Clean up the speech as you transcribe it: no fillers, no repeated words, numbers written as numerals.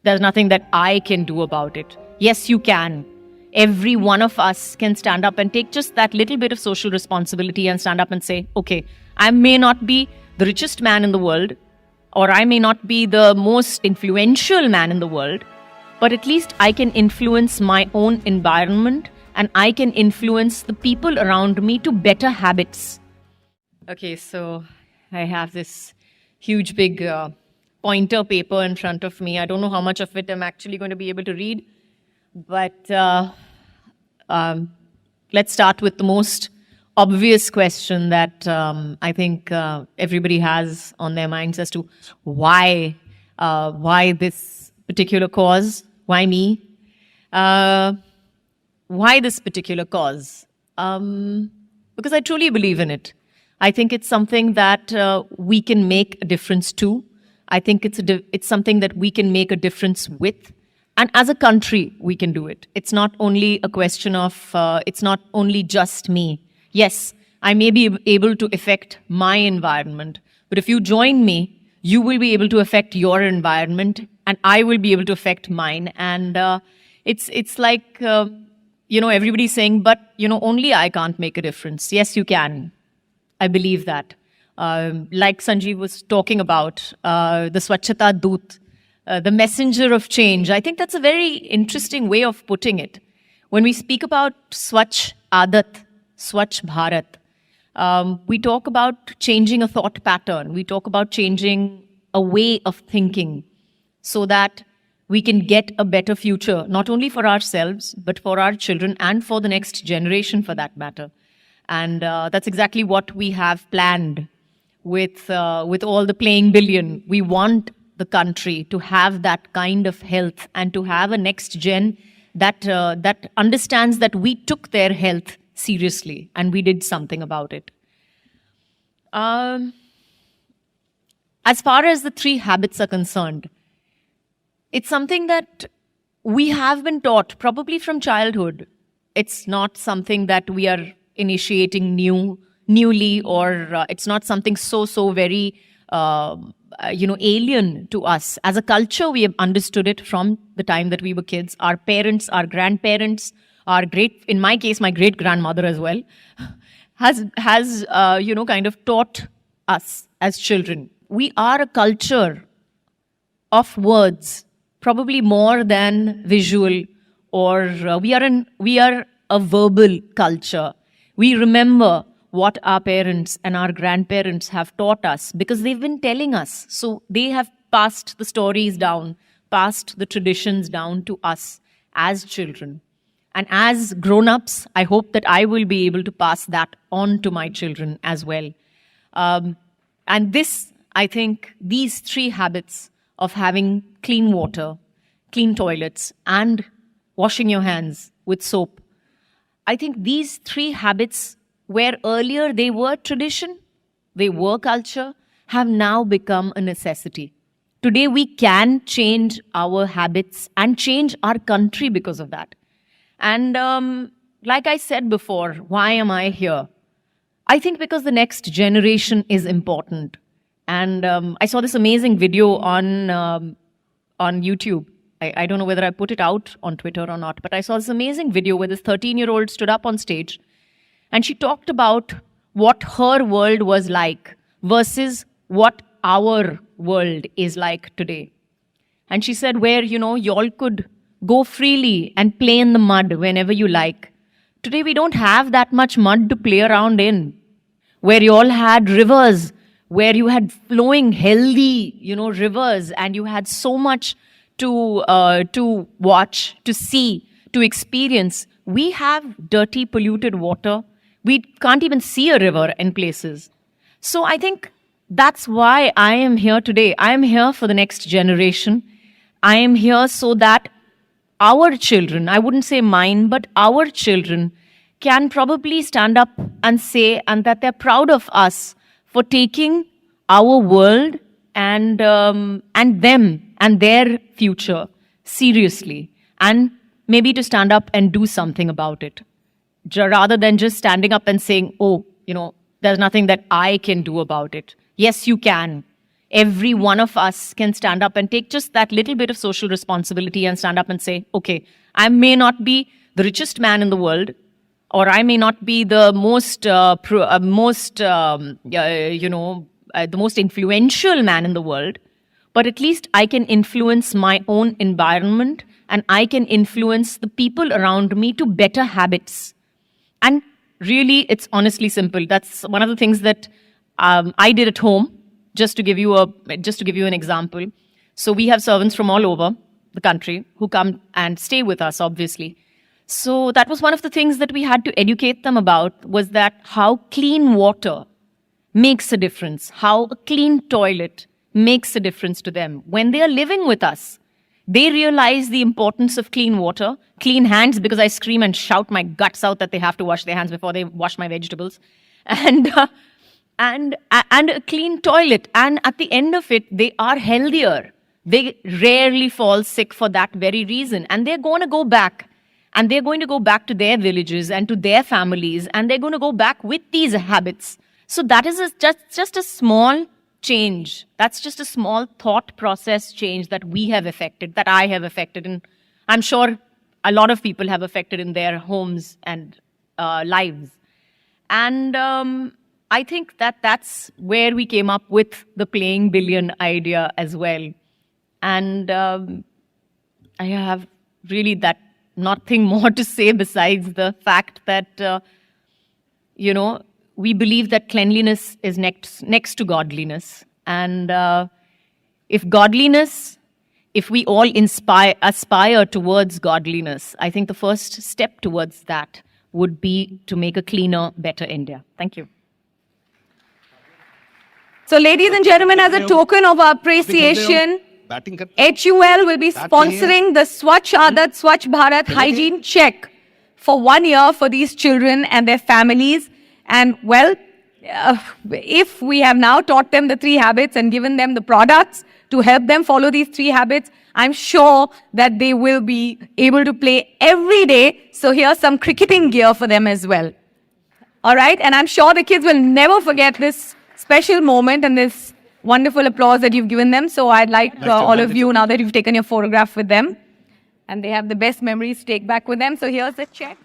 there's nothing that I can do about it. Yes, you can. Every one of us can stand up and take just that little bit of social responsibility and stand up and say, okay, I may not be the richest man in the world, or I may not be the most influential man in the world, but at least I can influence my own environment and I can influence the people around me to better habits. Okay, so I have this huge big pointer paper in front of me. I don't know how much of it I'm actually going to be able to read, but let's start with the most obvious question that I think everybody has on their minds as to why this particular cause, why me, why this particular cause? Because I truly believe in it. I think it's something that we can make a difference to. I think it's something that we can make a difference with. And as a country, we can do it. It's not only a question of, it's not only just me. Yes, I may be able to affect my environment, but if you join me, you will be able to affect your environment, and I will be able to affect mine. And it's like, everybody's saying, but, only I can't make a difference. Yes, you can. I believe that. Like Sanjeev was talking about, the Swachhata Doot, the messenger of change. I think that's a very interesting way of putting it. When we speak about Swachh Adat, Swachh Bharat, we talk about changing a thought pattern. We talk about changing a way of thinking so that we can get a better future, not only for ourselves, but for our children and for the next generation for that matter. And that's exactly what we have planned with all the playing billion. We want the country to have that kind of health and to have a next gen that understands that we took their health seriously and we did something about it. As far as the 3 habits are concerned, it's something that we have been taught probably from childhood. It's not something that we are initiating newly, or it's not something so very alien to us. As a culture, we have understood it from the time that we were kids. Our parents, our grandparents, in my case, my great grandmother as well, has kind of taught us as children. We are a culture of words, probably more than visual, or we are a verbal culture. We remember what our parents and our grandparents have taught us because they've been telling us. So they have passed the stories down, passed the traditions down to us as children. And as grown-ups, I hope that I will be able to pass that on to my children as well. And this, I think, these 3 habits of having clean water, clean toilets, and washing your hands with soap, I think these 3 habits, where earlier they were tradition, they were culture, have now become a necessity. Today we can change our habits and change our country because of that. And like I said before, why am I here? I think because the next generation is important. And I saw this amazing video on YouTube. I don't know whether I put it out on Twitter or not, but I saw this amazing video where this 13-year-old stood up on stage and she talked about what her world was like versus what our world is like today. And she said where, y'all could go freely and play in the mud whenever you like. Today we don't have that much mud to play around in. Where you all had rivers, where you had flowing, healthy, rivers, and you had so much to watch, to see, to experience. We have dirty, polluted water. We can't even see a river in places. So I think that's why I am here today. I am here for the next generation. I am here so that our children, I wouldn't say mine, but our children can probably stand up and say, and that they're proud of us for taking our world and them and their future seriously, and maybe to stand up and do something about it, rather than just standing up and saying, oh, there's nothing that I can do about it. Yes, you can. every one of us can stand up and take just that little bit of social responsibility and stand up and say, okay, I may not be the richest man in the world, or I may not be the the most influential man in the world, but at least I can influence my own environment and I can influence the people around me to better habits. And really, it's honestly simple. That's one of the things that I did at home. Just to give you an example. So we have servants from all over the country who come and stay with us, obviously. So that was one of the things that we had to educate them about, was that how clean water makes a difference, how a clean toilet makes a difference to them. When they are living with us, they realize the importance of clean water, clean hands, because I scream and shout my guts out that they have to wash their hands before they wash my vegetables, and a clean toilet. And at the end of it, they are healthier. They rarely fall sick for that very reason. And they're going to go back. And they're going to go back to their villages and to their families. And they're going to go back with these habits. So that is just a small change. That's just a small thought process change that we have affected, that I have affected. And I'm sure a lot of people have affected in their homes and lives. And I think that's where we came up with the playing billion idea as well. And I have really nothing more to say besides the fact that, we believe that cleanliness is next to godliness. And if we all aspire towards godliness, I think the first step towards that would be to make a cleaner, better India. Thank you. So, ladies and gentlemen, as a token of our appreciation, HUL will be sponsoring the Swachh Adat, Swachh Bharat hygiene check for 1 year for these children and their families. And well, if we have now taught them the 3 habits and given them the products to help them follow these 3 habits, I'm sure that they will be able to play every day. So here's some cricketing gear for them as well. All right, and I'm sure the kids will never forget this special moment and this wonderful applause that you've given them. So I'd like all of you, now that you've taken your photograph with them, and they have the best memories to take back with them. So here's the check.